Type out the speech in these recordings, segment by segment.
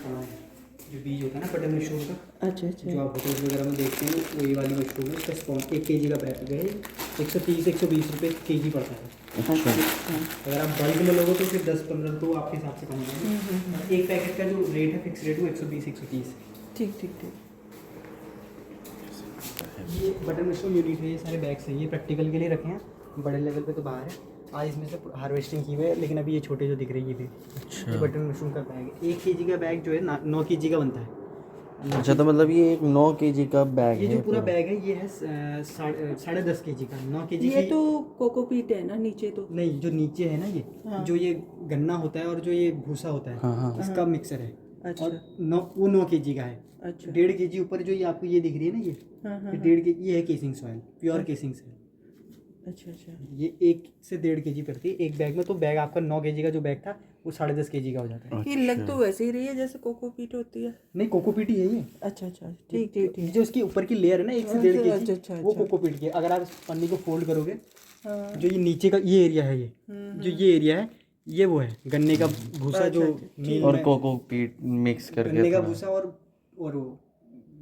सामान है, जो बीज होता है ना बटन मशरूम का, अच्छा अच्छा। जो आप होटल्स वगैरह में देखते हैं वो ये वाली मशरूम है। इसका स्पॉन 1 kg का बैग है, 130-120 रुपये kg पड़ता है। अच्छा। अगर आप बल्क में लोगे तो फिर 10-15 तो आपके हिसाब से कम हो जाएंगे। एक पैकेट का जो रेट है फिक्स रेट वो 120-130। ठीक ठीक ठीक। ये बटन मशरूम यूनिट है, ये सारे बैग्स हैं, ये प्रैक्टिकल के लिए रखे हैं, बड़े लेवल पे तो बाहर है। आज इसमें से हार्वेस्टिंग की हुई है, लेकिन अभी ये छोटे जो दिख रही है ये भी। अच्छा। ये बटन मशरूम का बैग है, 1 kg का बैग जो है 9 kg का बनता है। अच्छा, तो मतलब ये एक 9 kg का बैग ये है जो पूरा बैग है ये है 10.5 kg का। 9 kg ये की तो कोकोपीट है ना नीचे तो? नहीं, जो नीचे है ना ये हाँ। जो ये गन्ना होता है और जो ये भूसा होता है, हाँ हाँ। इसका मिक्सर है। अच्छा। और 9 kg का है। अच्छा। 1.5 kg ऊपर जो ये आपको ये दिख रही है ना ये, हाँ हाँ। 1.5 kg ये है casing soil, pure casing soil. अच्छा अच्छा। ये 1 से 1.5 kg पड़ती है एक बैग में। तो बैग आपका 9 kg का जो बैग था वो 10.5 kg का हो जाता है। ये लग तो वैसे ही रही है जैसे कोकोपीट होती है। नहीं, कोकोपीट ही है ये। अच्छा अच्छा, ठीक ठीक ठीक। जो उसकी ऊपर की लेयर है ना 1 से 1.5 अच्छा, kg, अच्छा, वो अच्छा। कोकोपीट की है। अगर आप इस पन्नी को फोल्ड करोगे, हाँ। जो ये नीचे का ये एरिया है, ये जो ये एरिया है ये वो है गन्ने का भूसा, जो मील और में कोकोपीट मिक्स करके गन्ने का थोड़ा। भूसा और वो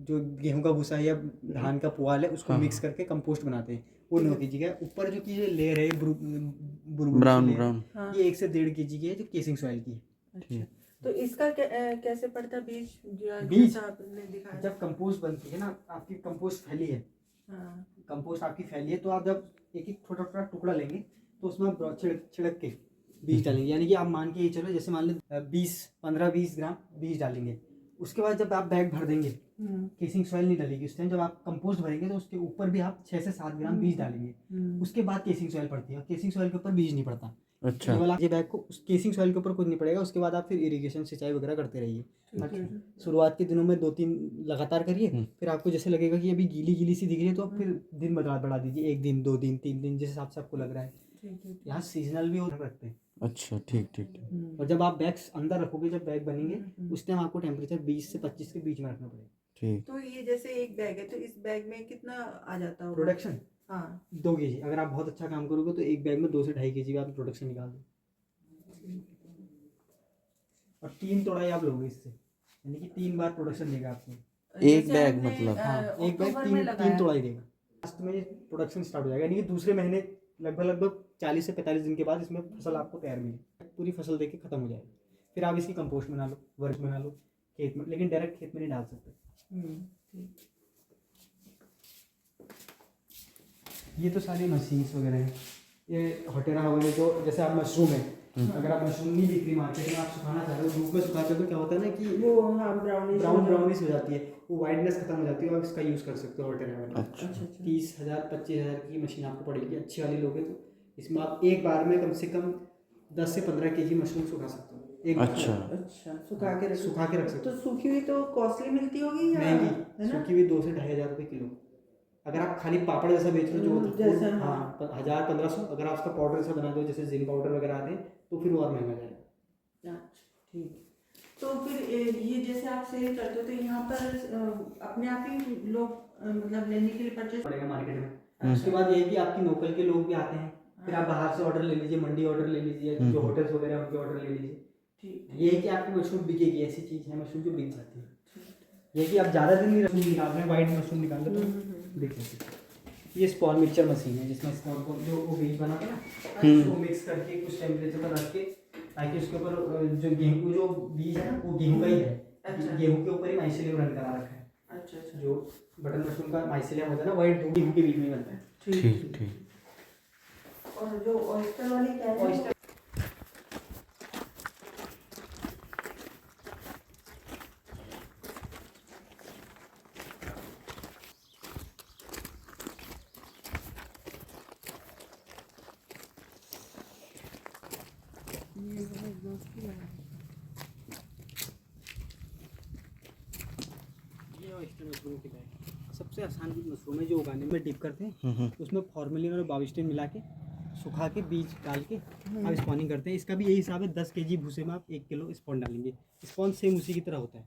जो गेहूं का भूसा है या धान का पुआल है उसको मिक्स करके कंपोस्ट बनाते हैं, वो 9 kg का है। ऊपर जो की ये लेयर है ब्राउन ब्राउन। ये 1 से 1.5 kg की है, जो केसिंग सॉइल की है। अच्छा, तो इसका कैसे पड़ता बीज? बीज? जैसा आपने दिखाया। जब कंपोस्ट बनती है ना, आपकी कंपोस्ट फैली है, हाँ। कंपोस्ट आपकी फैली है, तो आप जब एक एक छोटा छोटा टुकड़ा लेंगे तो उसमें आप छिड़क के बीज डालेंगे। यानी कि आप मान के ये चलो, जैसे मान लो 15-20 ग्राम बीज डालेंगे। उसके बाद जब आप बैग भर देंगे, केसिंग सॉइल नहीं डलेगी उस टाइम, जब आप कंपोस्ट भरेंगे तो उसके ऊपर भी आप 6 से 7 ग्राम बीज डालेंगे। उसके बाद केसिंग सॉइल पड़ती है, और केसिंग सॉइल के ऊपर बीज नहीं पड़ता। अच्छा। केवल आप ये बैग को उस केसिंग सॉइल के ऊपर कुछ नहीं पड़ेगा। उसके बाद आप फिर इरिगेशन सिंचाई वगैरह करते रहिए। शुरुआत के दिनों में 2-3 लगातार करिए, फिर आपको जैसे लगेगा कि अभी गीली गीली सी दिख रही है तो आप फिर दिन बढ़ा दीजिए, 1 दिन 2 दिन 3 दिन जिस हिसाब से आपको लग रहा है। यहाँ सीजनल भी रखते हैं। अच्छा, ठीक ठीक ठीक। और जब आप बैग्स अंदर रखोगे, जब बैग बनेंगे उस टाइम आपको टेम्परेचर 20 से 25 के बीच में रखना पड़ेगा। ठीक। तो ये जैसे एक बैग है तो इस बैग में कितना आ जाता होगा प्रोडक्शन? हाँ। 2 kg। अगर आप बहुत अच्छा काम करोगे तो एक बैग में 2 से 2.5 kg आप प्रोडक्शन निकाल दो। और 3 तोड़ाई आप लोगे इससे, यानी कि 3 बार प्रोडक्शन देगा आपको एक बैग मतलब? हाँ, एक बैग 3 तोड़ाई देगा। लास्ट में प्रोडक्शन स्टार्ट हो जाएगा, यानी कि दूसरे महीने लगभग 40 से 45 दिन के बाद इसमें फसल आपको तैयार मिलेगी। पूरी फसल देके खत्म हो जाएगी। फिर आप इसकी कंपोस्ट बना लो, वर्क बना लो खेत में, लेकिन डायरेक्ट खेत में नहीं डाल सकते। ये तो सारी मशीन्स वगैरह हैं। ये हटेरा वगैरह जो, जैसे आप मशरूम है, अगर आप मशरूम नहीं बिक रही मार्केट में, आप सुखाना चाह रहे हो, धूप में सुखाते हो तो क्या होता है ना कि वो हाँ ब्राउनिश हो जाती है, वो वाइटनेस खत्म हो जाती है। आप इसका यूज़ कर सकते हो हटेरा वाला। अच्छा। 30,000-25,000 की मशीन आपको पड़ेगी, अच्छी वाली लोगे तो इसमें आप एक बार में कम से कम 10 से 15 kg मशरूम सुखा सकते हो एक बार में। अच्छा। अच्छा, सुखा के रख सकते तो सूखी हुई तो कॉस्टली मिलती होगी या महंगी, है ना? सूखी हुई 2 से 2,500 रुपये किलो। अगर आप खाली पापड़ जैसा बेच रहे हो, जो होता है जैसा, हाँ 1,000-1,500। अगर आप उसका पाउडर जैसा बना दो, जैसे जिंक पाउडर वगैरह आते हैं, तो फिर वो और महंगा जाएगा। अच्छा ठीक। तो फिर ये जैसे आप सेल करते हो तो यहाँ पर अपने आप ही लोग मतलब लेने के लिए परचेज पड़ेगा मार्केट में। उसके बाद ये है कि आपकी लोकल के लोग भी आते हैं, फिर आप बाहर से ऑर्डर ले लीजिए, मंडी ऑर्डर ले लीजिए, जो होटल्स वगैरह उनके ऑर्डर ले लीजिए। ठीक। ये है कि आपकी मशरूम बिकेगी, ऐसी चीज़ है मशरूम जो बिक जाती है। ये है कि आप ज़्यादा दिन नहीं मशरूम निकाल रहे हैं, वाइट मशरूम निकाल रहे हैं तो बिक जाती है। ये स्पॉन मिक्सचर मशीन है, जिसमें स्पॉन को जो वो बीज बनाते हैं ना, उसको मिक्स करके कुछ टेम्परेचर पर रख के, ताकि उसके ऊपर जो गेहूँ जो बीज है ना वो गेहूँ का ही है। गेहूँ के ऊपर ही माइसेलियम रन करा रखा है। अच्छा। जो बटन मशरूम का माइसेलियम होता है ना, वाइट गेहूँ के बीच में बनता है। ठीक ठीक। और जो ऑयस्टर वाली क्या है? ऑयस्टर मशरूम के बैग सबसे आसान मशरूम है जो उगाने में डिप करते हैं, उसमें फॉर्मेलिन और बाविस्टिन मिला के सुखा के बीज डाल के आप स्पॉनिंग करते हैं। इसका भी यही हिसाब है, 10 kg भूसे में आप 1 किलो स्पॉन डालेंगे। स्पॉन सेम उसी की तरह होता है।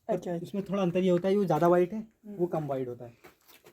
अच्छा। उसमें थोड़ा अंतर ये होता है, वो ज़्यादा वाइट है, वो कम वाइट होता है।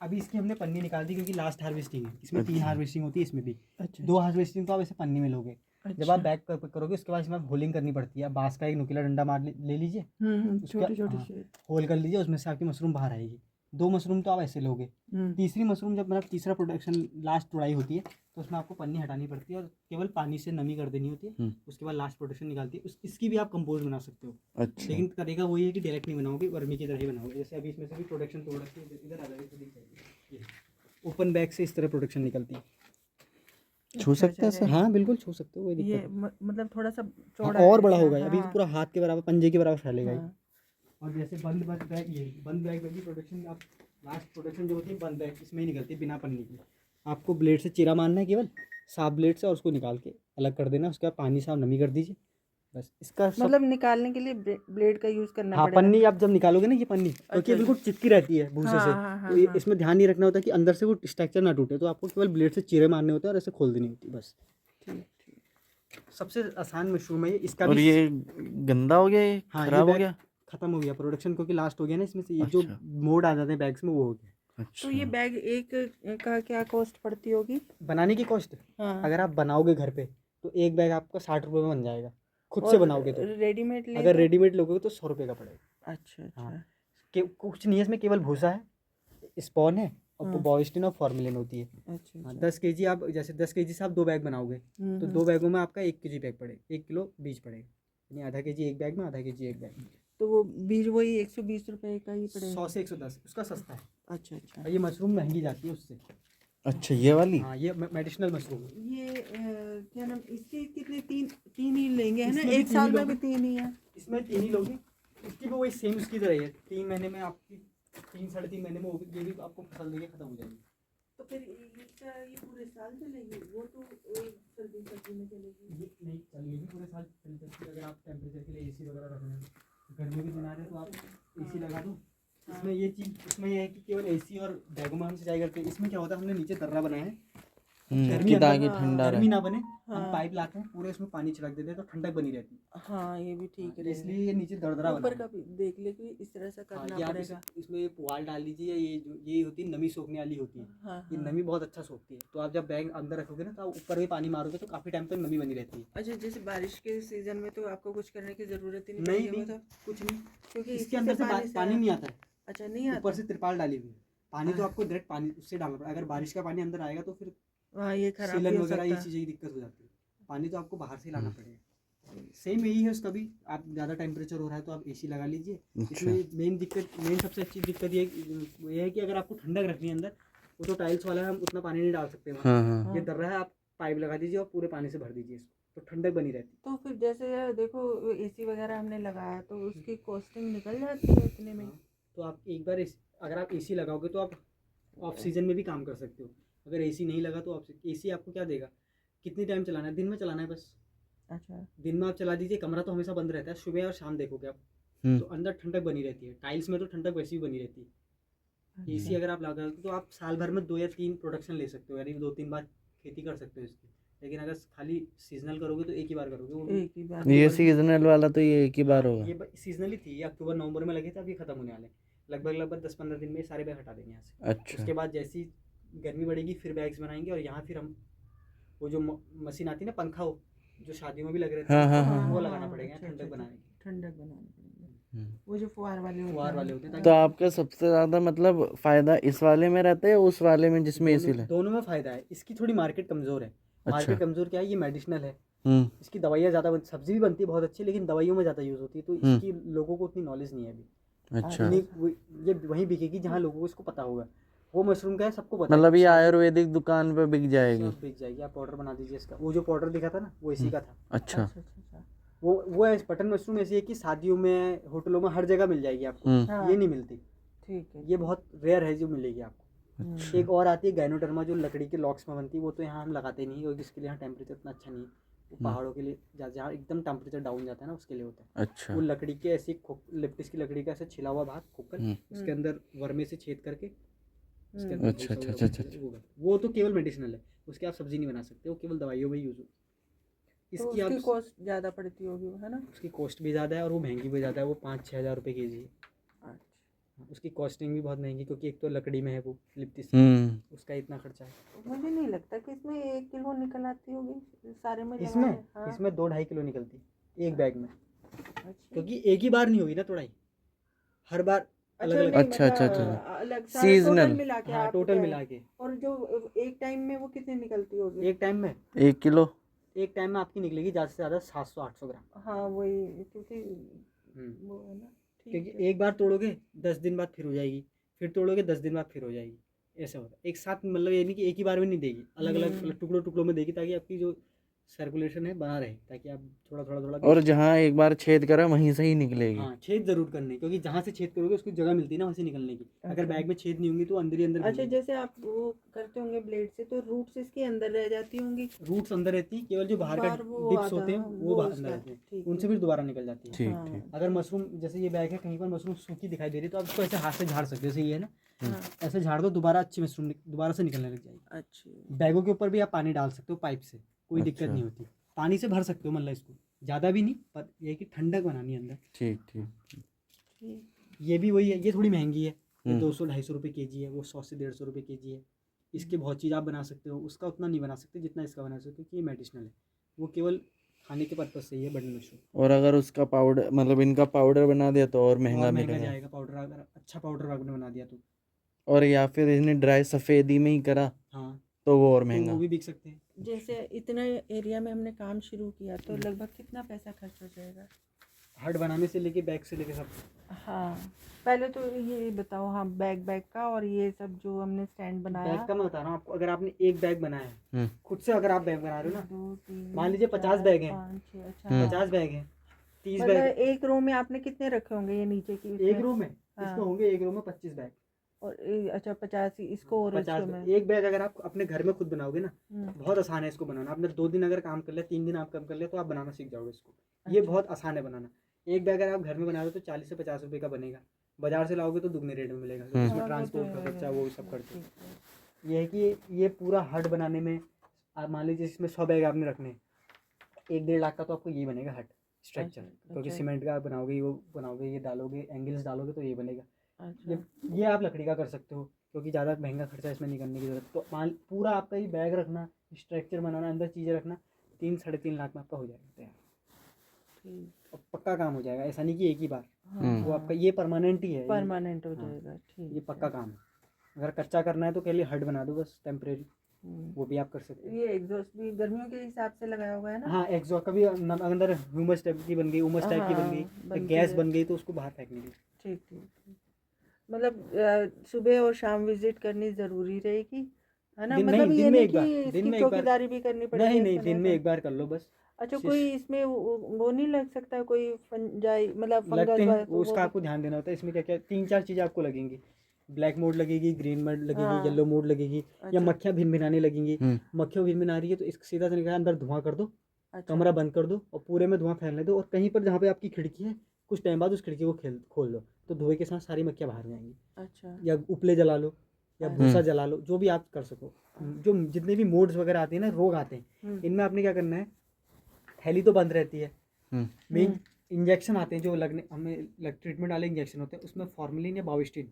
अभी इसकी हमने पन्नी निकाल दी क्योंकि लास्ट हार्वेस्टिंग है। इसमें 3 हार्वेस्टिंग होती है, इसमें भी 2 हार्वेस्टिंग तो आप ऐसे पन्नी में लोगे, जब आप बैग करोगे उसके बाद इसमें होलिंग करनी पड़ती है। बांस का एक नुकीला डंडा मार ले लीजिए, छोटी छोटी हाँ, से। होल कर लीजिए, उसमें से आपकी मशरूम बाहर आएगी। 2 मशरूम तो आप ऐसे लोगे। तीसरी मशरूम जब मतलब तीसरा प्रोडक्शन लास्ट तुड़ाई होती है तो उसमें आपको पन्नी हटानी पड़ती है और केवल पानी से नमी कर देनी होती है। उसके बाद लास्ट प्रोडक्शन निकालती है। इसकी भी आप कंपोज बना सकते हो, अच्छा लेकिन तरीका वही है कि डायरेक्ट नहीं बनाओगे, वर्मी की तरह ही बनाओगे। जैसे अभी इसमें से भी प्रोडक्शन तोड़ रखी है, इधर आ जाएगी, ओपन बैग से इस तरह प्रोडक्शन निकलती है। छू सकते हैं सर? हाँ बिल्कुल छू सकते हो, कोई दिक्कत ये नहीं। मतलब थोड़ा सा हाँ, चौड़ा और है बड़ा इसका, होगा, अभी हाँ, पूरा हाथ के बराबर, पंजे के बराबर फैलेगा ये। हाँ। और जैसे बंद बंद बैग, ये बंद बैग में भी प्रोडक्शन, आप लास्ट प्रोडक्शन जो होती है बंद बैग, इसमें ही निकलती है बिना पन्नी के। आपको ब्लेड से चीरा मारना है केवल, साफ ब्लेड से, और उसको निकाल के अलग कर देना। उसके बाद पानी से आप नमी कर दीजिए, बस। इसका मतलब निकालने के लिए ब्लेड का यूज करना हाँ, पड़ेगा। पन्नी आप जब निकालोगे ना, ये पन्नी क्योंकि अच्छा, बिल्कुल चिपकी रहती है भूसे हाँ, से, हाँ, हाँ, तो ये हाँ। इसमें ध्यान नहीं रखना होता कि अंदर से वो स्ट्रक्चर ना टूटे, तो आपको केवल ब्लेड से चीरे मारने होते हैं और ऐसे खोल देनी होती है, बस। सबसे आसान मशरूम है ये। इसका और भी ये गंदा हो गया, ये हाँ, ये खराब हो बैग गया? खत्म हो गया प्रोडक्शन, क्योंकि लास्ट हो गया ना इसमें से, ये जो अच्छा। मोड आ जाते हैं बैग्स में, वो हो गया। तो ये अच्छा बैग एक का क्या कॉस्ट पड़ती होगी? बनाने की कॉस्ट, हाँ। अगर आप बनाओगे घर पे तो एक बैग आपका 60 रुपये में बन जाएगा, खुद से और बनाओगे तो। रेडीमेड ले अगर तो? रेडीमेड लोगे तो 100 रुपये का पड़ेगा। अच्छा हाँ, अच्छा कुछ नहीं है इसमें, केवल भूसा है, स्पॉन है, और हाँ। बॉयस्टिन और फॉर्मेलिन होती है। अच्छा हाँ, अच्छा। 10 केजी आप, जैसे 10 केजी से आप 2 बैग बनाओगे तो 2 बैगों में आपका 1 केजी बैग पड़ेगा, 1 किलो बीज पड़ेगा, यानी आधा केजी एक बैग में, आधा केजी एक बैग में। तो वो बीज वही 120 रुपए का ही पड़ेगा? 100 से 110, उसका सस्ता है। अच्छा अच्छा। और ये मशरूम महंगी जाती है उससे। अच्छा, ये वाली? हाँ, ये मेडिसिनल मशरूम है। ये क्या नाम, इसके कितने, तीन ही लेंगे है ना? इसमें भी एक 3 साल ही में भी लोगे। 3 ही है? इसमें 3 ही लोगे, इसकी भी वही सेम उसकी तरह ही है। 3 महीने में आपकी, 3 साढ़े 3 महीने में वो भी, ये भी आपको फसल देके खत्म हो जाएगी। तो फिर इसका ये पूरे साल चलेगी? वो तो सर्दी में चलेगी। ये नहीं चलेगी पूरे साल, चल सकती है। अगर आप टेम्परेचर के लिए एसी वगैरह रखना है, गर्मी के दिन आ रहे हैं तो आप एसी लगा दो। इसमें ये चीज़, इसमें ये है कि केवल एसी और बैगों में हम सिंचाई करते हैं। इसमें क्या होता है, हमने नीचे दर्रा बनाया है, गर्मी कि अंदर- ताकि ठंडा गर्मी रहे। ना बने, हाँ। हम पाइप लाते हैं, पूरे उसमें पानी छिड़क देते हैं तो ठंडक बनी रहती है। हाँ, ये भी ठीक है। इसलिए ये नीचे दरदरा बना ऊपर है। का भी देख ले कि इस तरह से हाँ, करना ये आप पड़ेगा। इसमें ये पुआल डाल लीजिए, ये जो ये होती है नमी सोखने वाली होती है। हाँ ये हाँ। नमी बहुत अच्छा सोखती है, तो आप जब बैग अंदर रखोगे ना, तो आप ऊपर भी पानी मारोगे तो काफ़ी टाइम तक नमी बनी रहती है। अच्छा, जैसे बारिश के सीजन में तो आपको कुछ करने की जरूरत ही नहीं नहीं पड़ेगी, नहीं, मतलब कुछ नहीं, क्योंकि इसके अंदर से पानी नहीं आता है, अच्छा नहीं आता। ऊपर से तिरपाल डाली हुई है। पानी तो आपको डायरेक्ट पानी उससे डालना पड़ेगा। अगर बारिश का पानी अंदर आएगा तो फिर हाँ, ये खराब भी सीलन हो वगैरह सकता ये है। चीज़ें की दिक्कत हो जाती है। पानी तो आपको बाहर से ही लाना पड़ेगा। सेम यही है उसका भी। आप ज़्यादा टेम्परेचर हो रहा है तो आप एसी लगा लीजिए। अच्छा। इसमें मेन सबसे अच्छी दिक्कत ये है कि अगर आपको ठंडक रखनी है अंदर, वो तो टाइल्स वाला है, हम उतना पानी नहीं डाल सकते वहाँ। हाँ हाँ ये दर्रा है, आप पाइप लगा दीजिए और पूरे पानी से भर दीजिए इसको, तो ठंडक बनी रहती तो फिर जैसे यार देखो, एसी वगैरह हमने लगाया तो उसकी कॉस्टिंग निकल जाती है इतने में? है। हाँ, तो आप एक बार अगर आप एसी लगाओगे तो आप ऑफ सीजन में भी काम कर सकते हो। अगर एसी नहीं लगा तो एसी आपको क्या देगा, कितनी टाइम चलाना है, दिन में चलाना है बस। अच्छा। दिन में आप चला दीजिए, कमरा तो हमेशा बंद रहता है, सुबह और शाम देखोगे आप तो अंदर ठंडक बनी रहती है। टाइल्स में तो ठंडक वैसी भी बनी रहती है। एसी अगर आप लगा तो आप साल भर में 2 या 3 प्रोडक्शन ले सकते हो, यानी 2-3 बार खेती कर सकते हो इसकी। लेकिन अगर खाली सीजनल करोगे तो एक ही बार करोगे, वो भी एक ही बार। ये सीजनल वाला तो ये एक ही बार होगा। ये सीजनली थी, ये अक्टूबर नवंबर में लगे थे, अब ये खत्म होने वाले हैं। लगभग 10-15 दिन में ये सारे बैग हटा देंगे यहाँ से। अच्छा उसके बाद जैसी गर्मी बढ़ेगी फिर बैग्स बनाएंगे, और यहाँ फिर हम वो जो मशीन आती है ना, पंखा हो जो शादियों में भी लग रहे थे, हाँ हाँ हाँ वो हाँ। लगाना पड़ेगा अच्छा, ठंडक अच्छा, बनाने के। ठंडक बनानी पड़ेगी। वो जो फुहार वाले होते फुहार हैं। वाले होते हैं, तो आपका सबसे ज्यादा मतलब फायदा इस वाले में रहता है या उस वाले में जिसमें एसी ले? दोनों में फायदा है। इसकी थोड़ी मार्केट कमजोर है। मार्केट कमजोर क्या है, ये मेडिसिनल है, इसकी दवाइयाँ ज़्यादा सब्जी भी बनती है बहुत अच्छी, लेकिन दवाइयों में ज़्यादा यूज़ होती है, तो इसकी लोगों को उतनी नॉलेज नहीं है अभी। अच्छा, ये वहीं बिकेगी जहाँ लोगों को इसको पता होगा। वो मशरूम का है, सबको पता मतलब है। ये आयुर्वेदिक दुकान पे बिक जाएगी? सब बिक जाएगी। आप पाउडर बना दीजिए इसका। वो जो पाउडर दिखा था ना, वो इसी का था। अच्छा अच्छा अच्छा। वो बटन मशरूम ऐसी है कि शादियों में, होटलों में हर जगह मिल जाएगी आपको। हाँ। ये नहीं मिलती, ठीक है। ये बहुत रेयर है जो मिलेगी आपको। अच्छा एक और आती है गाइनोडर्मा, जो लकड़ी के लॉक्स में बनती है, वो तो यहाँ हम लगाते नहीं, क्योंकि इसके लिए यहाँ टेम्परेचर इतना अच्छा नहीं है। वो पहाड़ों के लिए जहाँ एकदम टेम्परेचर डाउन जाता है ना, उसके लिए होता है। अच्छा वो लकड़ी के ऐसे लिप्टिस की लकड़ी का ऐसे छिला हुआ भाग खोकर उसके अंदर वर्मे से छेद करके उसके अंदर अच्छा, भूसा अच्छा, वगैरह अच्छा, होगा। वो तो केवल मेडिसिनल है, उसके आप सब्जी नहीं बना सकते, वो केवल दवाइयों में यूज हो। तो इसकी उसकी आप कॉस्ट ज़्यादा पड़ती होगी, है ना? उसकी कॉस्ट भी ज़्यादा है और वो महंगी भी ज़्यादा है। वो 5-6 हज़ार रुपये केजी है। अच्छा। उसकी कॉस्टिंग भी बहुत महंगी, क्योंकि एक तो लकड़ी में है वो लिपटी, उसका इतना खर्चा है। मुझे नहीं लगता कि इसमें 1 किलो निकल आती होगी सारे में लगा इसमें के। हाँ। इसमें 2-2.5 किलो निकलती है एक बैग में, अच्छा। क्योंकि एक ही बार नहीं होगी ना तोड़ाई, हर बार अलग अच्छा अलग। नहीं अच्छा, मतलब अच्छा, अच्छा। अलग सारे टोटल सीजनल। मिला के हाँ आप टोटल कह- मिला के और जो एक टाइम में वो कितनी निकलती होगी? एक टाइम में 1 किलो। एक टाइम में आपकी निकलेगी ज़्यादा से ज़्यादा 700-800 ग्राम। हाँ वही, क्योंकि हम्म, वो है ना। ठीक क्योंकि है। एक बार तोड़ोगे 10 दिन बाद फिर हो जाएगी, फिर तोड़ोगे 10 दिन बाद फिर हो जाएगी, ऐसा होता है एक साथ। मतलब ये नहीं कि एक ही बार में नहीं देगी, अलग अलग टुकड़ों टुकड़ों में देगी, ताकि आपकी जो सर्कुलेशन है बना रहे, ताकि आप थोड़ा थोड़ा थोड़ा और बेच। जहाँ एक बार छेद करा वहीं से ही निकलेगी। हाँ छेद जरूर करने, क्योंकि जहाँ से छेद करोगे उसको जगह मिलती है ना वहाँ से निकलने की। अगर अच्छा। बैग में छेद नहीं होंगी तो अंदर ही अंदर अच्छा घुसेगी। जैसे आप वो करते होंगे ब्लेड से, तो रूट्स इसके अंदर रह जाती होंगी। रूट्स अंदर रहती है, केवल जो बाहर का बाहर वो डिप्स आधा होते हैं वो वो अंदर उसका रहते हैं, ठीक उनसे है। फिर दोबारा निकल जाती है। ठीक हाँ। ठीक। अगर मशरूम, जैसे ये बैग है, कहीं पर मशरूम सूखी दिखाई दे रही है तो आप इसको ऐसे हाथ से झाड़ सकते हो, जैसे ये है ना, हाँ। ऐसे झाड़ दो, दोबारा अच्छी मशरूम दोबारा से निकलने लग जाएगी। अच्छी। बैगों के ऊपर भी आप पानी डाल सकते हो पाइप से, कोई दिक्कत अच्छा। नहीं होती। पानी से भर सकते हो, मतलब इसको ज़्यादा भी नहीं, पर ये है कि ठंडक बनानी है अंदर। ठीक ठीक। ठीक। ये भी वही है, ये थोड़ी महंगी है, ये हम्म। 200-250 रुपये केजी है, वो 100 से 150 रुपये केजी है। इसके बहुत चीज़ आप बना सकते हो, उसका उतना नहीं बना सकते जितना इसका बना सकते हो, क्योंकि ये मेडिसिनल है, वो केवल खाने के पर्पज से ही है बटन मशरूम। और अगर उसका पाउडर मतलब इनका पाउडर बना दिया तो और महंगा और महंगा मिलेगा। जाएगा पाउडर, अगर अच्छा पाउडर आपने बना दिया तो। और या फिर इसने ड्राई सफ़ेदी में ही करा हाँ तो वो और तो महंगा। वो भी बिक सकते हैं। जैसे इतने एरिया में हमने काम शुरू किया तो लगभग कितना पैसा खर्च हो जाएगा? हट बनाने से लेके बैग से लेके सब। हाँ पहले तो ये बताओ, हाँ बैग का और ये सब जो हमने स्टैंड बनाया। बैग का मैं बता रहा हूँ आपको, अगर आपने एक बैग बनाया है खुद से, अगर आप बैग बना रहे हो ना, 2 3 मान लीजिए 50 बैग हैं, 5 6। अच्छा 50 बैग हैं, 30 मतलब बैग एक रो में आपने कितने रखे होंगे ये नीचे की एक इसमें? रो में, हाँ। इसमें होंगे एक रो में 25 बैग। और अच्छा 50 इसको और 50 इसको में। एक बैग अगर आप अपने घर में खुद बनाओगे ना, हम्म। बहुत आसान है इसको बनाना। आपने 2 दिन अगर काम कर लिया, 3 दिन आप काम कर लिया, तो आप बनाना सीख जाओगे इसको। ये अच्छा। बहुत आसान है बनाना। एक बैग अगर आप घर में बना रहे हो तो 40 से 50 रुपये का बनेगा, बाजार से लाओगे तो दुगने रेट में मिलेगा, क्योंकि इसमें हाँ, वो तो ट्रांसपोर्ट का है, खर्चा वो सब खर्चा। ठीक है। ये है कि ये पूरा हट बनाने में, आप मान लीजिए इसमें 100 बैग आपने रखने, 1-1.5 लाख का तो आपको ये बनेगा हट स्ट्रक्चर, क्योंकि अच्छा। सीमेंट का आप बनाओगे, वो बनाओगे, ये डालोगे, एंगल्स डालोगे तो ये बनेगा। अच्छा ये आप लकड़ी का कर सकते हो, क्योंकि ज़्यादा महंगा खर्चा इसमें नहीं करने की जरूरत। तो मान पूरा आपका ये बैग रखना, स्ट्रक्चर बनाना, अंदर चीज़ें रखना, 3-3.5 लाख में आपका हो जाएगा तैयार। ठीक। और पक्का काम हो जाएगा, ऐसा नहीं कि एक ही बार। हाँ वो आपका ये परमानेंट ही है, परमानेंट हो हाँ, जाएगा। ठीक ये पक्का काम है। अगर कच्चा करना है तो पहले हट बना दो बस टेम्परेरी, वो भी आप कर सकते हैं। ये एग्जॉस्ट भी गर्मियों के हिसाब से लगाया हुआ है ना? हाँ एग्जॉस्ट कभी अंदर ह्यूमस टाइप की बन गई, उमस टाइप की बन गई, हाँ, या बनती गैस है। बन गई तो उसको बाहर फेंकने की। ठीक ठीक। मतलब सुबह और शाम विजिट करनी जरूरी रहेगी, है ना? दिन मतलब नहीं, ये दिन में नहीं एक बार, कि दिन इसकी में एक बार, चौकीदारी भी करनी पड़ेगी नहीं नहीं, ऐसा दिन में ऐसा। एक बार कर लो बस। अच्छा शीश- कोई इसमें वो नहीं लग सकता, कोई फंजाई मतलब लगते फंगस हैं, वगैरह, वो तो उसका आपको ध्यान देना होता है। इसमें क्या क्या 3-4 चीज़ें आपको लगेंगी, ब्लैक मोड लगेगी, ग्रीन मोड लगेगी, हाँ। येलो मोड लगेगी, या अच्छा। मक्खियाँ भिनभिनाने लगेंगी। मक्खियों भिनभिना रही है तो इसका सीधा तरीका है, अंदर धुआं कर दो, अच्छा कमरा बंद कर दो और पूरे में धुआं फैलने दो, और कहीं पर जहाँ पे आपकी खिड़की है कुछ टाइम बाद उस खिड़की को खोल दो, तो धुएं के साथ सारी मक्खियाँ बाहर जाएंगी। अच्छा या उपले जला लो, या भूसा जला लो, जो भी आप कर सको। जो जितने भी मोड्स वगैरह आते हैं ना, रोग आते हैं, इनमें आपने क्या करना है, थैली तो बंद रहती है, मेन इंजेक्शन आते हैं जो लगने, हमें ट्रीटमेंट वाले इंजेक्शन होते हैं, उसमें फॉर्मेलिन या बाविस्टिन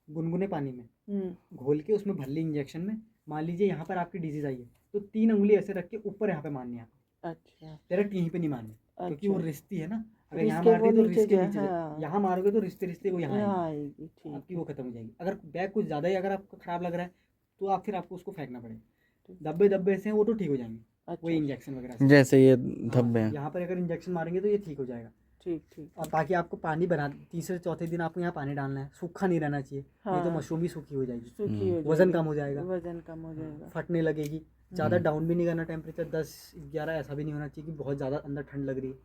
गुनगुने पानी में घोल के उसमें भर ली इंजेक्शन में। मान लीजिए यहाँ पर आपकी डिजीज आई है तो 3 उंगली ऐसे रख के ऊपर यहाँ पे मारनी है आपको, अच्छा डायरेक्ट यहीं पे नहीं मारनी, क्योंकि वो रिश्ती है ना, अगर यहाँ रिश्ते मार दी वो तो नीचे रिश्ते जा- नीचे हाँ। यहाँ मारोगे तो रिश्ते रिश्ते वो यहाँ यहाँ आएंगे, आएगी। ठीक आपकी वो खत्म हो जाएगी। अगर बैग कुछ ज़्यादा ही अगर आपको खराब लग रहा है तो आप फिर आपको उसको फेंकना पड़ेगा। धब्बे धब्बे से वो तो ठीक हो जाएंगे, अच्छा वही इंजेक्शन वगैरह से। जैसे ये हाँ, धब्बे हैं। यहाँ पर अगर इंजेक्शन मारेंगे तो ये ठीक हो जाएगा। ठीक ठीक। और बाकी आपको पानी बना, तीसरे चौथे दिन आपको यहाँ पानी डालना है, सूखा नहीं रहना चाहिए, नहीं तो हाँ। मशरूम भी सूखी हो जाएगी, सूखी हो वजन जाएगी, कम हो जाएगा, वजन कम हो जाएगा। फटने लगेगी। ज़्यादा डाउन भी नहीं करना टेम्परेचर, 10-11 ऐसा भी नहीं होना चाहिए कि बहुत ज़्यादा अंदर ठंड लग रही है।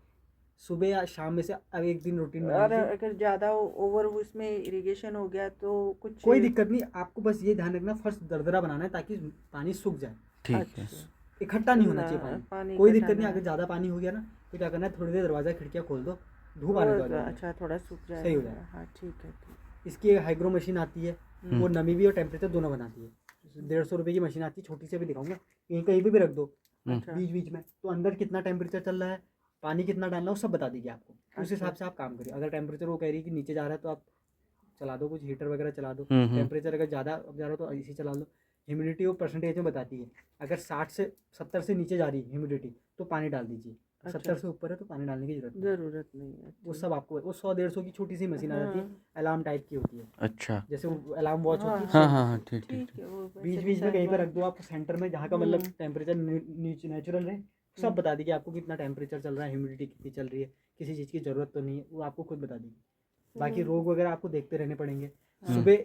सुबह या शाम में से अब एक दिन रूटीन बना और लीजिए। अगर ज़्यादा ओवर उसमें इरिगेशन हो गया तो कुछ कोई दिक्कत नहीं, आपको बस ये ध्यान रखना फर्स्ट दरदरा बनाना है ताकि पानी सूख जाए, ठीक है। अच्छा। इकट्ठा नहीं होना चाहिए पानी पानी। कोई इकट्ठा दिक्कत नहीं, ना अगर ज़्यादा पानी हो गया ना तो क्या करना है, थोड़ी देर दरवाज़ा खिड़कियाँ खोल दो, धूप आने दो, अच्छा थोड़ा सूख जाएगा। सही हो जाएगा। हाँ ठीक है ठीक। इसकी एक हाइग्रो मशीन आती है, वो नमी भी और टेम्परेचर दोनों बनाती है। 150 रुपये की मशीन आती है, छोटी से भी दिखाऊंगा, कहीं कहीं पे भी रख दो अच्छा बीच बीच में, तो अंदर कितना टेम्परेचर चल रहा है, पानी कितना डालना है, वो सब बता देगी आपको। उस हिसाब से आप काम करिए। अगर टेम्परेचर वो कह रही है कि नीचे जा रहा है तो आप चला दो, कुछ हीटर वगैरह चला दो। हम्म। टेम्परेचर अगर ज़्यादा अब जा रहा हो तो एसी चला लो। ह्यूमिडिटी वो परसेंटेज में बताती है, अगर 60 से 70 से नीचे जा रही है ह्यूमिडिटी तो पानी डाल दीजिए, अच्छा। 70 से ऊपर है तो पानी डालने की जरूरत नहीं। जरूरत नहीं है। वो सब आपको, वो 100-150 की छोटी सी मशीन आ जाती है, हाँ। अलार्म टाइप की होती है, अच्छा। जैसे वो अलार्म वॉच होती है। हाँ हाँ हाँ, ठीक ठीक। ठीक है, वो वैसे बीच भी बीच में कहीं पर साइड रख दो आप सेंटर में, जहाँ का मतलब हम्म। टेम्परेचर नेचुरल रहे, सब बता देगी आपको कितना टेम्परेचर चल रहा है, ह्यूमिडिटी कितनी चल रही है, किसी चीज़ की ज़रूरत तो नहीं है, वो आपको खुद बता देगी। बाकी रोग वगैरह आपको देखते रहने पड़ेंगे। सुबह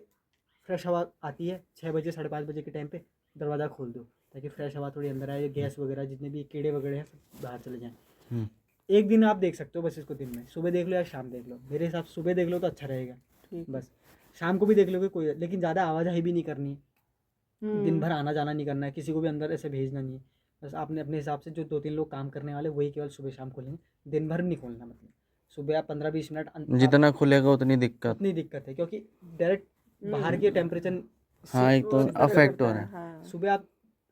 फ्रेश हवा आती है 6 बजे 5:30 बजे के टाइम पे, दरवाज़ा खोल दो ताकि फ्रेश हवा थोड़ी अंदर आए, गैस वगैरह जितने भी कीड़े वगैरह हैं सब बाहर चले जाएँ। हम्म। एक दिन आप देख सकते हो बस इसको, दिन में सुबह देख लो या शाम देख लो, मेरे हिसाब से सुबह देख लो तो अच्छा रहेगा। ठीक है। बस शाम को भी देख लोगे कोई, लेकिन ज़्यादा आवाजाही भी नहीं करनी है, दिन हम्म। भर आना जाना नहीं करना है, किसी को भी अंदर ऐसे भेजना नहीं है। बस आपने अपने हिसाब से जो 2-3 लोग काम करने वाले वही केवल सुबह शाम खोलेंगे, दिन भर नहीं खोलना। मतलब सुबह आप 15-20 मिनट जितना खुलेगा उतनी दिक्कत। उतनी दिक्कत है, क्योंकि डायरेक्ट बाहर के टेम्परेचर हाँ, एक तो वो अफेक्ट हो करता रहा है, है। हाँ। सुबह आप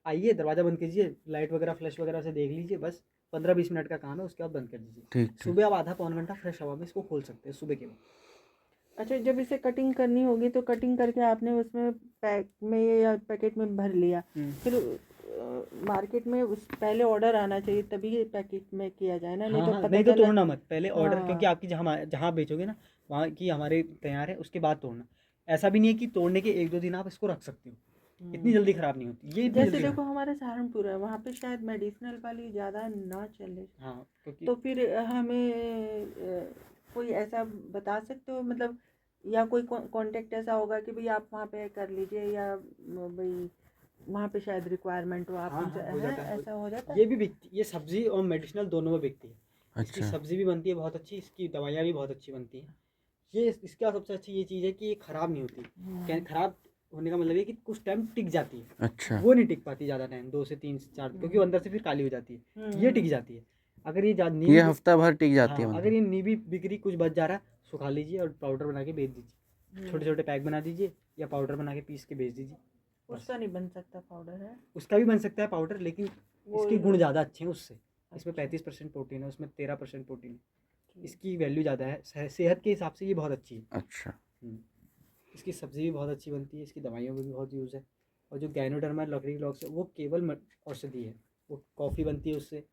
आइए, दरवाज़ा बंद कीजिए, लाइट वगैरह फ्लैश वगैरह से देख लीजिए, बस 15-20 मिनट का काम है, उसके बाद बंद कर दीजिए। ठीक ठीक। सुबह आप आधा पौन घंटा फ्रेश हवा में इसको खोल सकते हैं सुबह के वक्त। अच्छा, जब इसे कटिंग करनी होगी तो कटिंग करके आपने उसमें पैक में या पैकेट में भर लिया, फिर मार्केट में उस पहले ऑर्डर आना चाहिए तभी पैकेट में किया जाए ना, नहीं हाँ तो हाँ, पता नहीं तो चला। तोड़ना मत, पहले ऑर्डर, हाँ। क्योंकि आपकी जहाँ जहाँ बेचोगे ना वहाँ की हमारे तैयार है, उसके बाद तोड़ना। ऐसा भी नहीं है कि तोड़ने के 1-2 दिन आप इसको रख सकते हो, इतनी जल्दी खराब नहीं होती ये, इतनी जैसे जल्दी देखो हमारे सहारनपुर है, वहाँ पे शायद मेडिसिनल वाली ज़्यादा ना चले, हाँ, क्योंकि तो फिर हमें कोई ऐसा बता सकते हो, मतलब या कोई कांटेक्ट ऐसा होगा कि भाई आप वहाँ पे कर लीजिए, या भाई वहाँ पे शायद रिक्वायरमेंट हो, आप हाँ उनसे हाँ, हो है, जाता है। ऐसा हो जाता है। ये भी बिकती, ये सब्जी और मेडिसिनल दोनों में बिकती है। इसकी अच्छा। सब्जी भी बनती है बहुत अच्छी, इसकी दवाइयाँ भी बहुत अच्छी बनती हैं। ये इसका सबसे अच्छी ये चीज़ है कि ये ख़राब नहीं होती। क्या ख़राब होने का मतलब है कि कुछ टाइम टिक जाती है, अच्छा। वो नहीं टिक पाती ज़्यादा टाइम, 2 से 3 से 4, क्योंकि वो अंदर से फिर काली हो जाती है। ये टिक जाती है। अगर ये ज़्यादा ये नहीं, हफ्ता भर टिक जाती है हाँ, अगर मतलब। ये नहीं भी बिक रही, कुछ बच जा रहा है, सुखा लीजिए और पाउडर बना के बेच दीजिए, छोटे छोटे पैक बना दीजिए या पाउडर बना के पीस के बेच दीजिए। उसका नहीं बन सकता पाउडर है, उसका भी बन सकता है पाउडर, लेकिन वो इसके गुण ज़्यादा अच्छे हैं उससे। इसमें अच्छा। 35% प्रोटीन है, उसमें 13% प्रोटीन है, इसकी वैल्यू ज़्यादा है, सेहत के हिसाब से ये बहुत अच्छी है। अच्छा। इसकी सब्ज़ी भी बहुत अच्छी बनती है, इसकी दवाइयों में भी बहुत यूज़ है। और जो गैनोडर्मा लकड़ी लॉक्स है वो केवल औषधि है, वो कॉफ़ी बनती है उससे,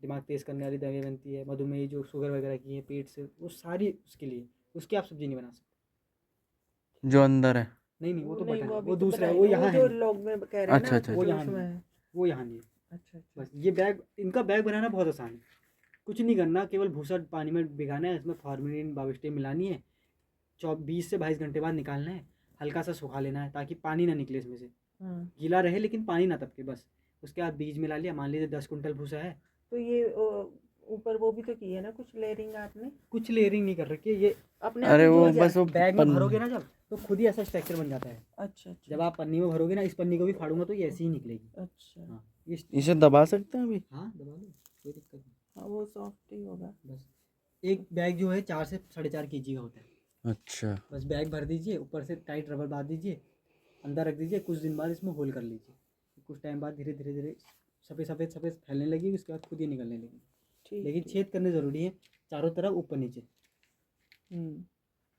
दिमाग तेज़ करने वाली दवाई बनती है, मधुमेह जो शुगर वगैरह की है पेट से, वो सारी उसके लिए, उसकी आप सब्ज़ी नहीं बना सकते। जो अंदर है। नहीं, वो तो नहीं, बटन है, अभी वो तो दूसरा है, बताइए वो ना, यहाँ जो है। लोग में कह रहे हैं अच्छा ना, अच्छा वो जो यहाँ उसमें नहीं है। है, वो यहाँ नहीं है। अच्छा अच्छा। बस ये बैग, इनका बैग बनाना बहुत आसान है, कुछ नहीं करना, केवल भूसा पानी में भिगाना है, इसमें फॉर्मेलिन बाविस्टिन मिलानी है, 20 से 22 घंटे बाद निकालना है, हल्का सा सुखा लेना है ताकि पानी ना निकले इसमें से, गीला रहे लेकिन पानी ना टपके बस। उसके बाद बीज मिला लिया, मान लीजिए 10 कुंटल भूसा है, तो ये ऊपर वो भी तो की है ना कुछ लेयरिंग आपने कुछ लेयरिंग नहीं कर रखी है ये। अपने अरे आप ही वो जुड़ जाए? बस वो बैग में भरोगे ना जब, तो खुद ही ऐसा स्ट्रक्चर बन जाता है। अच्छा अच्छा जब आप पन्नी में भरोगे ना, इस पन्नी को भी फाड़ूंगा तो ये ऐसी ही निकलेगी। अच्छा। हाँ, ये इसे दबा सकते हैं अभी। हाँ, दबा लो, कोई दिक्कत नहीं। हाँ, वो सॉफ्ट ही होगा। बस एक बैग जो है 4 से 4.5 kg का होता है। अच्छा। बस बैग भर दीजिए, ऊपर से टाइट रबर बांध दीजिए, अंदर रख दीजिए, कुछ दिन बाद इसमें होल कर लीजिए, कुछ टाइम बाद धीरे धीरे धीरे सफ़ेद सफ़ेद सफ़ेद फैलने लगेगी, उसके बाद खुद ही निकलने लगेगी। ठीक लेकिन ठीक। छेद करने ज़रूरी है चारों तरफ, ऊपर नीचे।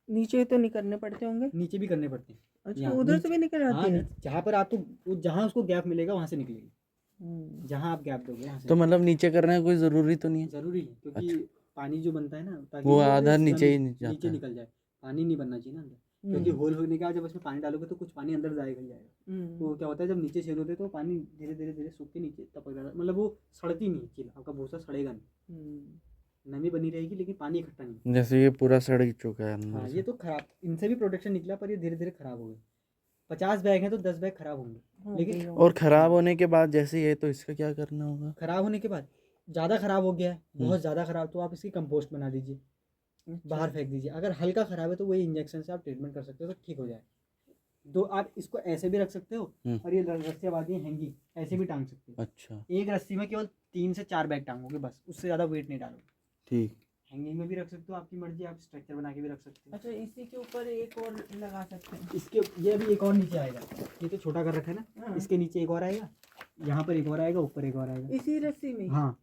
नीचे तो नहीं करने पड़ते होंगे? नीचे भी करने पड़ते हैं। अच्छा, यहाँ उधर से नीचे, भी निकल हाँ, आती है? जहाँ पर आप तो जहाँ उसको गैप मिलेगा वहाँ से निकलेगी, जहाँ आप गैप दोगे वहाँ से। तो मतलब नीचे करने का कोई ज़रूरी तो नहीं है? ज़रूरी है, क्योंकि पानी जो बनता है ना, ताकि वो ये आधा स्लम नीचे ही जाता नीचे है। निकल जाए, पानी नहीं बनना चाहिए ना अंदर, क्योंकि होल होने के बाद जब उसमें पानी डालोगे तो कुछ पानी अंदर जाएगा ही जाएगा। तो क्या होता है, जब नीचे छेद होते हैं तो पानी धीरे धीरे धीरे सूख के नीचे टपक जाता है, मतलब वो सड़ती नहीं चीज, आपका भूसा सड़ेगा नहीं, नमी बनी रहेगी लेकिन पानी इकट्ठा नहीं। जैसे ये पूरा सड़ चुका है हाँ, अंदर ये से। तो खराब, इनसे भी प्रोटेक्शन निकला पर ये धीरे धीरे खराब हो गए। 50 बैग हैं तो 10 बैग खराब होंगे, लेकिन और खराब होने के बाद जैसे ये, तो इसका क्या करना होगा? खराब होने के बाद ज़्यादा खराब हो गया है, बहुत ज़्यादा खराब, तो आप इसकी कंपोस्ट बना दीजिए, बाहर फेंक दीजिए। अगर हल्का खराब है तो वही इंजेक्शन से आप ट्रीटमेंट कर सकते हो तो ठीक हो जाए। तो आप इसको ऐसे भी रख सकते हो, और ये रस्सी आती है हैंगी, ऐसे भी टांग सकते हो। अच्छा। एक रस्सी में केवल 3 से 4 बैग टांगोगे बस, उससे ज़्यादा वेट नहीं डालोगे। ठीक। हैंगिंग में भी रख सकते हो, आपकी मर्जी, आप स्ट्रक्चर बना के भी रख सकते हो। अच्छा, इसी के ऊपर एक और लगा सकते हैं? इसके ये भी एक और नीचे आएगा, ये तो छोटा कर रखा है ना, इसके नीचे एक और आएगा, यहाँ पर एक और आएगा, ऊपर एक और आएगा, इसी रस्सी में? हाँ,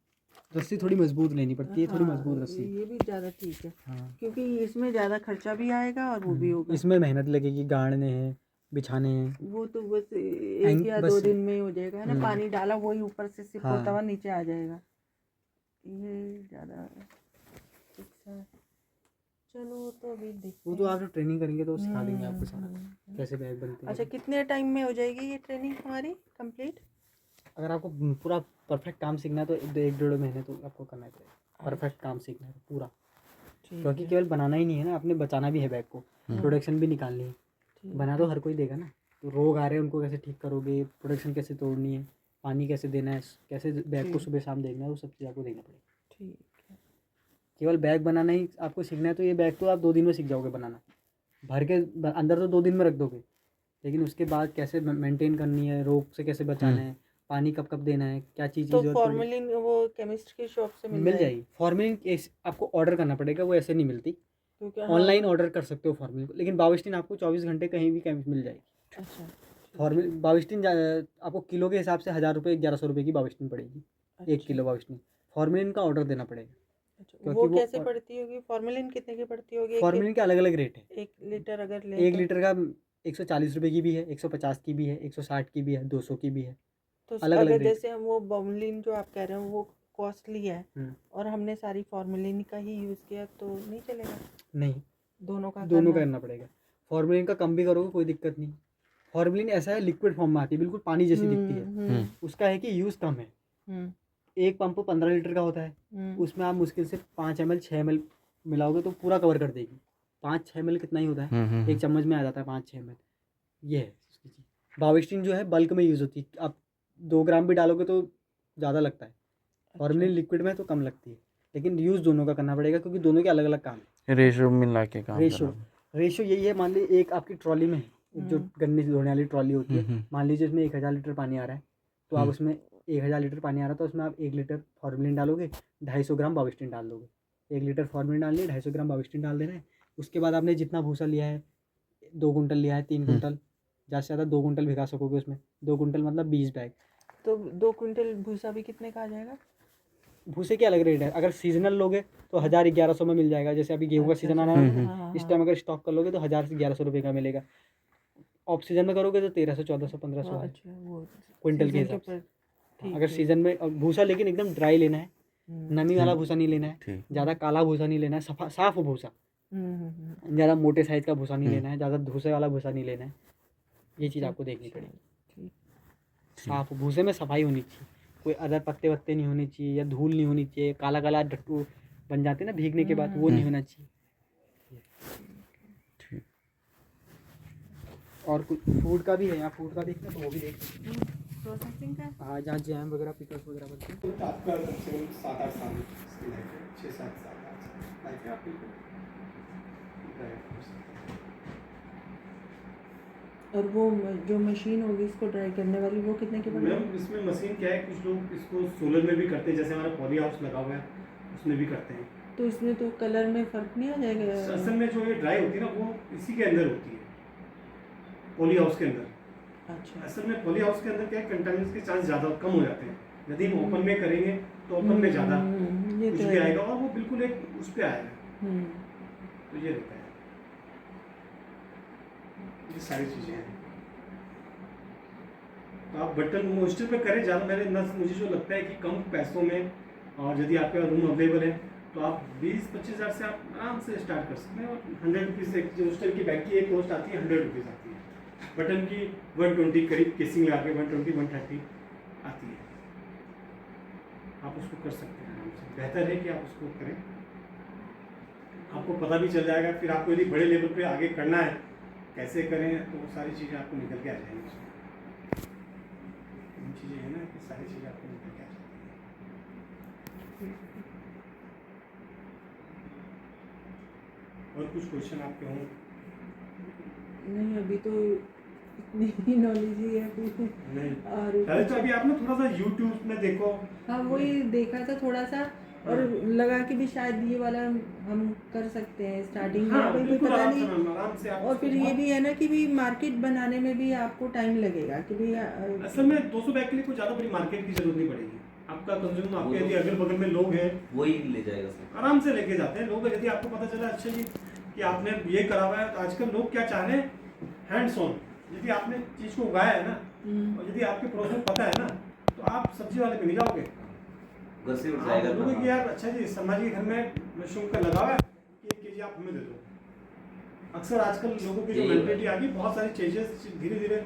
रस्सी थोड़ी मजबूत लेनी पड़ती है, थोड़ी हाँ, मजबूत रस्सी। ये भी ज़्यादा ठीक है, हाँ क्योंकि इसमें ज़्यादा खर्चा भी आएगा और वो भी होगा। इसमें मेहनत लगेगी, गाड़ने हैं, बिछाने हैं। वो तो बस एक या बस 2 दिन में ही हो जाएगा, है ना। पानी डाला वही ऊपर से सिर्फ हाँ। होता हुआ नीचे आ जाएगा, ये ज़्यादा अच्छा है। चलो तो अभी देखते वो तो हैं। आप जो ट्रेनिंग करेंगे तो सिखा देंगे आपको सारा हम्म। कैसे बैग बनते हैं। अच्छा, कितने टाइम में हो जाएगी ये ट्रेनिंग हमारी कंप्लीट? अगर आपको पूरा परफेक्ट काम सीखना है तो 1-1.5 महीने तो आपको करना ही पड़ेगा। परफेक्ट काम सीखना है पूरा, क्योंकि केवल बनाना ही नहीं है ना, आपने बचाना भी है बैग को, प्रोडक्शन भी निकालनी है। बना तो हर कोई देगा ना, तो रोग आ रहे हैं उनको कैसे ठीक करोगे, प्रोडक्शन कैसे तोड़नी है, पानी कैसे देना है, कैसे बैग को सुबह शाम देखना है, वो सब चीज़ आपको देखना पड़ेगा। ठीक है। केवल बैग बनाना ही आपको सीखना है तो ये बैग तो आप 2 दिन में सीख जाओगे बनाना। भर के अंदर तो 2 दिन में रख दोगे, लेकिन उसके बाद कैसे मेंटेन करनी है, रोग से कैसे बचाना है, पानी कब कब देना है, क्या चीज़ की तो जरूरत पड़ेगी, फॉर्मेलिन वो केमिस्ट की शॉप से मिल जाएगी। फॉर्मेलिन आपको ऑर्डर करना पड़ेगा, वो ऐसे नहीं मिलती। क्योंकि ऑनलाइन ऑर्डर कर सकते हो फॉर्मेलिन को, लेकिन बाविस्टिन आपको 24 घंटे कहीं भी केमिस्ट मिल जाएगी। अच्छा, फॉर्मेलिन बाविस्टिन आपको किलो के हिसाब से 1000 रुपये 1100 रुपये की बाविस्टिन पड़ेगी, 1 किलो बाविस्टिन। फॉर्मेलिन का ऑर्डर देना पड़ेगा, अच्छा। क्योंकि वो वो कैसे पड़ती होगी फॉर्मेलिन, कितने की पड़ती होगी? फॉर्मेलिन के अलग अलग रेट है। 1 लीटर अगर ले 1 लीटर का 140 रुपये की भी है, 150 की भी है, 160 की भी है, 200 की भी है। तो अलग अलग अगर रेट। जैसे हम वो बमलिन जो आप कह रहे हो वो कॉस्टली है और हमने सारी फॉर्मेलिन का ही यूज़ किया तो नहीं चलेगा? नहीं, दोनों का दोनों करना पड़ेगा। फॉर्मेलिन का कम भी करोगे कोई दिक्कत नहीं। फॉर्मेलिन ऐसा है, लिक्विड फॉर्म में आती है, बिल्कुल पानी जैसी दिखती है। उसका है कि यूज़ कम है। एक पंप 15 लीटर का होता है, उसमें आप मुश्किल से 5 ml 6 ml मिलाओगे तो पूरा कवर कर देगी। 5-6 ml कितना ही होता है, एक चम्मच में आ जाता है 5-6 ml। ये है उसकी चीज़। बाविस्टिन जो है बल्क में यूज़ होती है, आप 2 ग्राम भी डालोगे तो ज़्यादा लगता है। फॉर्मेलिन लिक्विड में तो कम लगती है, लेकिन यूज़ दोनों का करना पड़ेगा क्योंकि दोनों के अलग अलग काम है। रेशो मिला के काम रेशो यही है। मान लीजिए एक आपकी ट्रॉली में है, एक जो गन्ने से धोने वाली ट्रॉली होती है, मान लीजिए इसमें 1000 लीटर पानी आ रहा है, तो आप उसमें 1000 लीटर पानी आ रहा है तो उसमें आप 1 लीटर फॉर्मेलिन डालोगे, 250 ग्राम बाविस्टिन डाल दोगे। 1 लीटर फॉर्मेलिन डालनी है, 250 ग्राम बाविस्टिन डाल देना है। उसके बाद आपने जितना भूसा लिया है, 2 कुंटल लिया है, 3 कुंटल, ज़्यादा से ज़्यादा 2 कुंटल भिगा सकोगे उसमें। 2 कुंटल मतलब 20 बैग। तो 2 क्विंटल भूसा भी कितने का आ जाएगा? भूसे के अलग रेट है। अगर सीजनल लोगे तो 1000-1100 में मिल जाएगा। जैसे अभी गेहूँ का सीजन आना है, इस टाइम अगर स्टॉक कर लोगे तो 1000 से 1100 रुपये का मिलेगा। ऑफ सीजन में करोगे तो 1300, 1400, 1500 है अच्छा, वो क्विंटल के हिसाब से। अगर सीजन में भूसा, लेकिन एकदम ड्राई लेना है, नमी वाला भूसा नहीं लेना है, ज़्यादा काला भूसा नहीं लेना है, साफ भूसा, ज़्यादा मोटे साइज का भूसा नहीं लेना है, ज़्यादा धूसे वाला भूसा नहीं लेना है। ये चीज़ आपको देखनी पड़ेगी। साफ भूसे में सफाई होनी चाहिए, कोई अदर पत्ते वत्ते नहीं होने चाहिए, या धूल नहीं होनी चाहिए, काला काला डट्टू बन जाते हैं ना भीगने के बाद, वो नहीं होना चाहिए। और कुछ फूड का भी है, यहाँ फूड का देखना तो वो भी देख सकते हैं। प्रोसेसिंग का हाँ, जहाँ जैम वगैरह पिकल्स वगैरह बनते हैं। तो आपका कम से कम 7-8 साल इसकी लाइफ है, 6-7 साल लाइफ है आपकी। और वो जो मशीन होगी इसको ड्राई करने वाली, वो कितने की पड़ेगी? मैम इसमें मशीन क्या है, कुछ लोग इसको सोलर में भी करते हैं, जैसे हमारा पॉली हाउस लगा हुआ है उसमें भी करते हैं। तो इसमें तो कलर में फ़र्क नहीं आ जाएगा? असल में जो ये ड्राई होती है ना वो इसी के अंदर होती है, पॉली हाउस के अंदर। अच्छा, असल में पॉली हाउस के अंदर क्या है, कंटामिनेशन के चांस ज़्यादा कम हो जाते हैं। यदि हम ओपन में करेंगे तो ओपन में ज़्यादा ये कुछ तो भी है। आएगा और वो बिल्कुल एक उस पर आएगा। तो ये रहता है, ये सारी चीज़ें हैं। तो आप बटन मोस्टर पे करें ज़्यादा। मुझे जो लगता है कि कम पैसों में, और यदि आपके पास रूम अवेलेबल है तो आप 20-25 हज़ार से आप आराम से स्टार्ट कर सकते हैं। और 100 रुपीज़ एक जो होस्टल की बैग की एक कॉस्ट आती है, 100 रुपीज़ आती है। बटन की 120 करीब केसिंग लगा के 120-130 आती है। आप उसको कर सकते हैं आराम से। बेहतर है कि आप उसको करें, आपको पता भी चल जाएगा। फिर आपको यदि बड़े लेवल पे आगे करना है कैसे करें, तो वो सारी चीज़ें आपको निकल के आ जाएंगी उसमें। चीज़ें हैं ना कि सारी चीज़ें आपको निकल के आ जाती हैं। और कुछ क्वेश्चन आपके हों? नहीं, अभी तो इतनी ही नॉलेज ही है अभी। नहीं, और पहले तो अभी आप ना थोड़ा सा यूट्यूब में देखो। हाँ, वही देखा था थोड़ा सा, और लगा कि भी शायद ये वाला हम कर सकते हैं स्टार्टिंग में। हाँ, कोई बिल्कुल पता आराम नहीं। से आराम से आप और फिर ये भी है ना कि भी मार्केट बनाने में भी आपको टाइम लगेगा कि भी असल में 200 बैग के लिए कोई ज़्यादा बड़ी मार्केट की जरूरत नहीं पड़ेगी। आपका कंज्यूम, आपके यदि अगल बगल में लोग हैं वही ले जाएगा सर। आराम से लेके जाते हैं लोग। यदि आपको पता चला अच्छा जी कि आपने ये करा हुआ है, तो आजकल लोग क्या चाह रहे हैं, हैंड्स ऑन। यदि आपने चीज़ को उगाया है ना, और यदि आपके पड़ोस में पता है ना, तो आप सब्जी वाले पे नहीं जाओगे, घर से उठ आप जाएगा बोलोगे तो कि यार अच्छा जी शर्मा जी के घर में मशरूम का लगा हुआ है, 1 केजी आप हमें दे दो। अक्सर आजकल लोगों की जो यही हो रहा है। मेंटेलिटी आ गई, बहुत सारी चेंजेस धीरे धीरे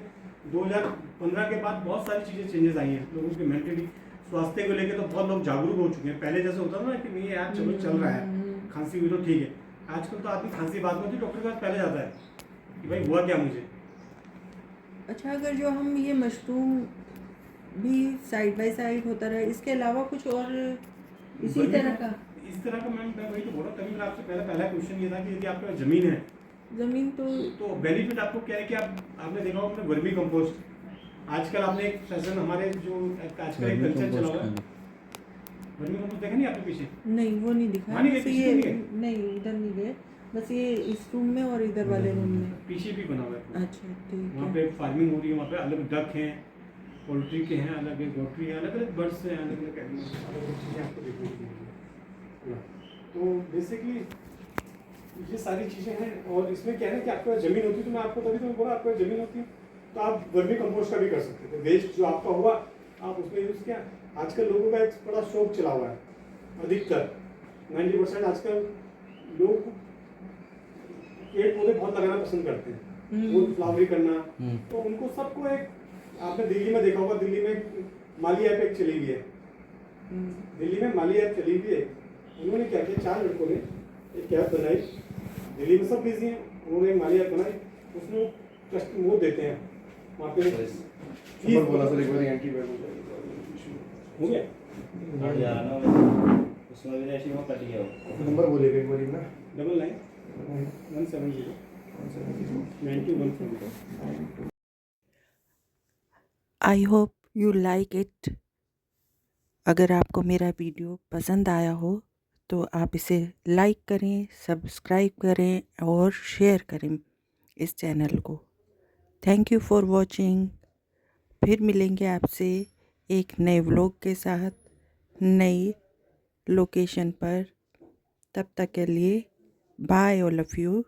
2015 के बाद बहुत सारी चीज़ें चेंजेस आई हैं लोगों की मेंटेलिटी। स्वास्थ्य को लेकर तो बहुत लोग जागरूक हो चुके हैं। पहले जैसे होता था ना कि नहीं यार चलो चल रहा है, खांसी हुई तो ठीक है। आजकल तो आदमी खांसी बाद में होती, डॉक्टर के पास पहले जाता है कि भाई हुआ क्या मुझे। अच्छा, अगर जो हम ये मशरूम भी साइड बाय साइड होता रहे, इसके अलावा कुछ और इसी तरह का? इस तरह का मैं वही तो बोल रहा हूँ। तभी मैंने आपसे पहला क्वेश्चन ये था कि यदि आपके पास जमीन है ज़मीन तो बेनिफिट आपको क्या है कि आपने देखा होगा अपने वर्मी कंपोस्ट। आजकल आपने एक फैशन हमारे जो आजकल एक कल्चर चला हुआ है, वर्मी कंपोस्ट देखा नहीं आपने पीछे? नहीं, वो नहीं दिखा। वहाँ नहीं गए, बस पीछे ये नहीं गए? नहीं, इधर नहीं गए, बस ये इस रूम में और इधर वाले रूम में। पीछे भी बना हुआ है। अच्छा, ठीक वहाँ है। पे फार्मिंग हो रही है, वहाँ पे अलग डक हैं, पोल्ट्री के हैं, अलग गोट्री हैं, अलग अलग बर्ड्स हैं, अलग अलग एनिमल्स, अलग अलग चीज़ें आपको देखने को मिलेंगी। तो बेसिकली ये सारी चीज़ें हैं। और इसमें क्या है कि आपके पास ज़मीन होती है, तो मैं आपको तभी तो बोला आपके पास ज़मीन होती है तो आप वर्मी कंपोस्ट का भी कर सकते थे। वेस्ट जो आपका हुआ आप उसमें यूज़ किया। आजकल लोगों का एक बड़ा शौक चला हुआ है, अधिकतर 90% आजकल लोग पेड़ पौधे बहुत लगाना पसंद करते हैं, फूल फ्लावरी करना। तो उनको सबको एक, आपने दिल्ली में देखा होगा, दिल्ली में माली ऐप एक चली हुई है, दिल्ली में माली ऐप चली हुई है। उन्होंने क्या किया, 4 लड़कों ने एक ऐप बनाई, दिल्ली में सब बिजी हैं, उन्होंने एक माली ऐप बनाई, उसमें कस्ट वो देते हैं वहाँ पे फीस बोला सर एक बार एंटी हो गया उसमें भी ऐसी वो कट गया हो। नंबर बोलेगा एक बार ना, 99170170 9170। I hope you like it. अगर आपको मेरा वीडियो पसंद आया हो तो आप इसे लाइक करें, सब्सक्राइब करें और शेयर करें इस चैनल को। Thank you for watching. फिर मिलेंगे आपसे एक नए व्लॉग के साथ, नई लोकेशन पर। तब तक के लिए बाय ऑल ऑफ यू।